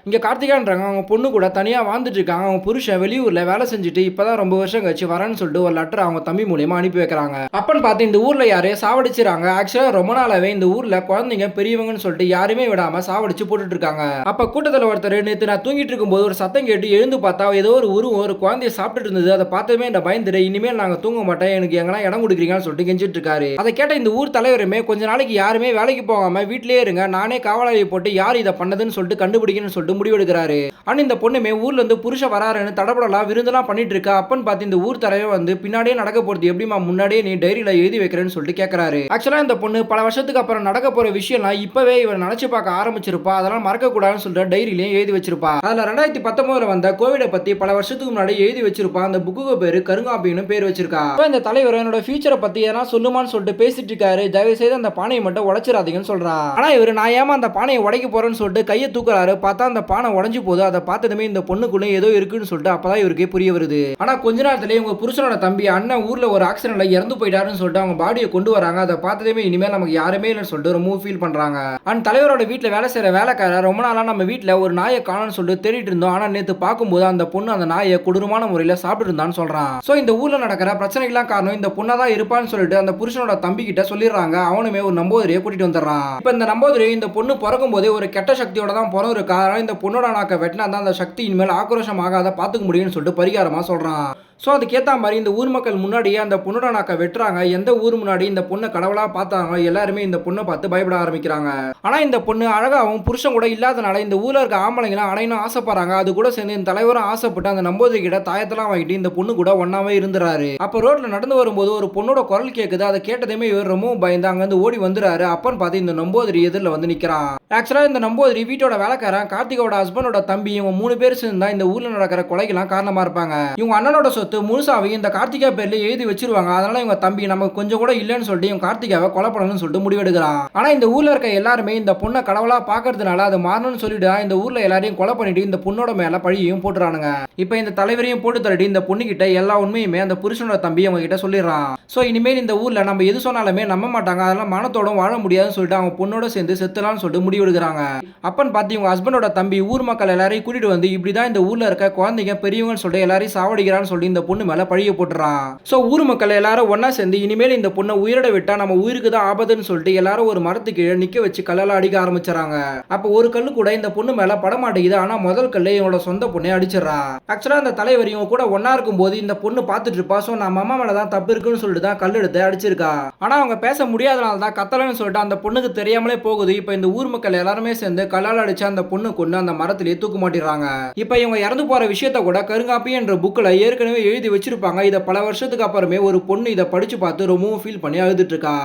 இங்க கார்த்திகான்றாங்க அவங்க பொண்ணு கூட தனியா வாழ்ந்துட்டு இருக்காங்க. அவங்க புருஷன் வெளியூர்ல வேலை செஞ்சுட்டு இப்பதான் ரொம்ப வருஷம் கழிச்சு வரேன்னு சொல்லிட்டு ஒரு லெட்டர் அவங்க தம்பி மூலியமா அனுப்பி வைக்கிறாங்க. அப்பன்னு பார்த்து இந்த ஊர்ல யாரையும் சாவடிச்சிடறாங்க. ஆக்சுவலா ரொம்ப நாளாவே இந்த ஊர்ல குழந்தைங்க பெரியவங்கன்னு சொல்லிட்டு யாருமே விடாம சாவடிச்சு போட்டுட்டு இருக்காங்க. அப்ப கூட்டத்துல ஒருத்தர் நேத்து நான் தூங்கிட்டு இருக்கும்போது ஒரு சத்தம் கேட்டு எழுந்து பார்த்தா ஏதோ ஒரு உருவம் ஒரு குழந்தைய சாப்பிட்டுட்டு இருந்தது. அதை பார்த்ததுமே இந்த பயந்துட்டு இனிமேல் நாங்க தூங்க மாட்டேன், எனக்கு எங்கன்னா இடம் கொடுக்குறீங்கன்னு சொல்லிட்டு கெஞ்சிட்டு இருக்காரு. அதை கேட்ட இந்த ஊர் தலைவருமே கொஞ்ச நாளைக்கு யாருமே வேலைக்கு போகாம வீட்லயே இருங்க, நானே காவலாளி போட்டு யார் இதை பண்ணதுன்னு சொல்லிட்டு கண்டுபிடிக்கணும்னு சொல்லிட்டு முடிவெடுக்கிறாரு. ஆனா இந்த பொண்ணுமே ஊர்ல இருந்து புருஷ வராருன்னு தடபடலாம் விருந்தெல்லாம் பண்ணிட்டு இருக்கா. அப்பன்னு பார்த்து இந்த ஊர் தலைவர் வந்து பின்னாடியே நடக்க போறது எப்படிமா முன்னாடியே நீ டைரியில எழுதி வைக்கிறேன்னு சொல்லிட்டு கேட்கறாரு. ஆக்சுவலா இந்த பொண்ணு பல வருஷத்துக்கு அப்புறம் நடக்க போற விஷயம்லாம் இப்பவே இவர் நினைச்சு பார்க்க ஆரம்பிச்சிருப்பா. அதெல்லாம் மறக்க கூடாதுன்னு சொல்லிட்டு டைரியிலேயே எழுதி வச்சிருப்பா. அதுல 2019 வந்த கோவிட பத்தி பல வருஷத்துக்கு முன்னாடி எழுதி வச்சிருப்பா. அந்த புக்கு பேரு கருங்காப்பின்னு பேர் வச்சிருக்கா. இந்த தலைவர் என்னோட ஃபியூச்சரை பத்தி எதனா சொல்லுமான்னு சொல்லிட்டு பேசிட்டு இருக்காரு. தயவு செய்து அந்த பானையை மட்டும் உடைச்சிடாதீங்கன்னு சொல்றா. ஆனா இவர் நான் ஏமா அந்த பானையை உடைக்க போறேன்னு சொல்லிட்டு கையை தூக்குறாரு. பார்த்தா அந்த பானை உடைஞ்சு போகுது. அதை பார்த்ததுமே இந்த பொண்ணுக்குள்ள ஏதோ இருக்குன்னு சொல்லிட்டு அப்பதான் இவருக்கு புரிய வருது. ஆனா கொஞ்ச நேரத்திலேயே உங்க புருஷனோட தம்பி அண்ணன் ஊர்ல ஒரு ஆக்சிடென்ட்ல இறந்து போயிட்டாருன்னு சொல்லிட்டு அவங்க பாடியை கொண்டு வராங்க. அதை பார்த்ததுமே இனிமேல் நமக்கு யாருமே இல்லைன்னு சொல்லிட்டு ரொம்ப ஃபீல் பண்றாங்க. அண்ட் தலைவரோட வீட்டுல வேலை செய்யற வேலைக்காரர் ரொம்ப நாளா நம்ம வீட்டுல ஒரு நாயை காணோம்னு சொல்லிட்டு தேடிட்டு இருந்தோம். ஆனா நேத்து பார்க்கும்போது அந்த பொண்ணு அந்த நாயை கொடூரமான முறையில சாப்பிட்டு இருந்தான்னு சொல்றான். சோ இந்த ஊர்ல நடக்கிற பிரச்சனைகள்லாம் காரணம் இந்த பொண்ணாதான் இருப்பான்னு சொல்லிட்டு அந்த புருஷனோட தம்பி கிட்ட சொல்லிடுறாங்க. அவனுமே ஒரு நம்போதரியை கூட்டிட்டு வந்துடுறான். இப்ப இந்த நம்போதரி இந்த பொண்ணு பிறக்கும் போதே ஒரு கெட்ட சக்தியோட தான் பிறந்திருக்கா. அதனால இந்த பொண்ணோட நாக்க வெட்டினா தான் அந்த சக்தி இனிமேல் ஆக்ரோஷமாக அதை பார்த்துக்க முடியும்னு சொல்லிட்டு பரிகாரமா சொல்றான். ஸோ அதுக்கேற்ற மாதிரி இந்த ஊர் மக்கள் முன்னாடியே அந்த பொண்ணோட நாக்க வெட்டுறாங்க. எந்த ஊர் முன்னாடி இந்த பொண்ணை கடவுளா பார்த்தாங்க எல்லாருமே இந்த பொண்ணை பார்த்து பயப்பட ஆரம்பிக்கிறாங்க. ஆனா இந்த பொண்ணு அழகாவும் புருஷன் கூட இல்லாதனால இந்த ஊர்ல இருக்க ஆம்பளைங்களாம் அடையணும் ஆசைப்படுறாங்க. அது கூட சேர்ந்து இந்த தலைவரும் ஆசைப்பட்டு அந்த நம்போதரி கிட்ட தாயத்தெல்லாம் வாங்கிட்டு இந்த பொண்ணு கூட ஒன்னாவே இருந்துறாரு. அப்ப ரோட்ல நடந்து வரும்போது ஒரு பொண்ணோட குரல் கேட்குது. அதை கேட்டதுமே இவர் ரொம்பவும் பயந்து அங்க இருந்து ஓடி வந்துறாரு. அப்பன்னு பார்த்து இந்த நம்போதரி எதிரில் வந்து நிக்கிறான். ஆக்சுவலா இந்த நம்போதரி வீட்டோட வேலைக்காரன் கார்த்திகோட ஹஸ்பண்டோட தம்பி இவங்க 3 பேர் சேர்ந்து தான் இந்த ஊர்ல நடக்கிற கொலைக்கெல்லாம் காரணமா இருப்பாங்க. இவங்க அண்ணனோட சொத்து முழுசாவே இந்த கார்த்திகா பேர்ல எழுதி வச்சிருவாங்க. அதனால இவங்க தம்பி நமக்கு கொஞ்சம் கூட இல்லைன்னு சொல்லிட்டு இவங்க கார்த்திகாவை கொலை பண்ணணும்னு சொல்லிட்டு முடிவெடுக்கிறான். ஆனா இந்த ஊர்ல இருக்க எல்லாருமே இந்த பொண்ணை கடவுளா பாக்குறதுனால அது மாறணும்னு சொல்லிட்டு இந்த ஊர்ல எல்லாரையும் கொலை பண்ணிட்டு இந்த பொண்ணோட மேல பழியையும் போட்டுறானுங்க. இப்ப இந்த தலைவரையும் போட்டு தரட்டி இந்த பொண்ணு கிட்ட எல்லா உண்மையுமே அந்த புருஷனோட தம்பி அவங்க கிட்ட சொல்லிடுறான். சோ இனிமேல் இந்த ஊர்ல நம்ம எது சொன்னாலுமே நம்ப மாட்டாங்க. அதெல்லாம் மனத்தோட வாழ முடியாதுன்னு சொல்லிட்டு அவங்க பொண்ணோட சேர்ந்து செத்துலாம்னு சொல்லிட்டு முடிவெடுக்கிறாங்க. அப்பன்னு பார்த்து இவங்க ஹஸ்பண்டோட தம்பி ஊர் மக்கள் எல்லாரையும் கூட்டிட்டு வந்து இப்படிதான் இந்த ஊர்ல இருக்க குழந்தைங்க பெரியவங்கன்னு சொல்லிட்டு எல்லாரையும் சாவடிக்கிறான்னு சொல்லி இந்த பொண்ணு மேல பழிய போட்டுறான். சோ ஊர் மக்கள் எல்லாரும் ஒன்னா சேர்ந்து இனிமேல் இந்த பொண்ணை உயிரிட விட்டா நம்ம உயிருக்கு தான் ஆபத்துன்னு சொல்லிட்டு எல்லாரும் ஒரு மரத்துக்கு கீழே நிக்க வச்சு கல்லால அடிக்க ஆரம்பிச்சாங்க. அப்ப ஒரு கல்லு கூட இந்த பொண்ணு மேல பட மாட்டேங்குது. ஆனா முதல் கல்லை இவங்களோட சொந்த பொண்ணை அடிச்சிடறா. ஆக்சுவலா அந்த தலைவர் இவங்க கூட ஒன்னா இருக்கும் போது இந்த பொண்ணு பார்த்துட்டு இருப்பா. சோ நம்ம அம்மா மேலதான் தப்பு இருக்குன்னு சொல்லிட்டு தான் கல் எடுத்து அடிச்சிருக்கா. ஆனா அவங்க பேச முடியாதனால தான் கத்தலன்னு சொல்லிட்டு அந்த பொண்ணுக்கு தெரியாமலே போகுது. இப்ப இந்த ஊர் மக்கள் எல்லாருமே சேர்ந்து கல்லால் அடிச்சு அந்த பொண்ணு கொண்டு அந்த மரத்திலேயே தூக்கு மாட்டிடுறாங்க. இப்ப இவங்க இறந்து போற விஷயத்த கூட கருங்காப்பி என்ற புக்ல ஏற்கனவே எழுதி வச்சிருப்பாங்க. இதை பல வருஷத்துக்கு அப்புறமே ஒரு பொண்ணு இதை படிச்சு பார்த்து ரொம்பவும் ஃபீல் பண்ணி அழுதுட்டு இருக்கா.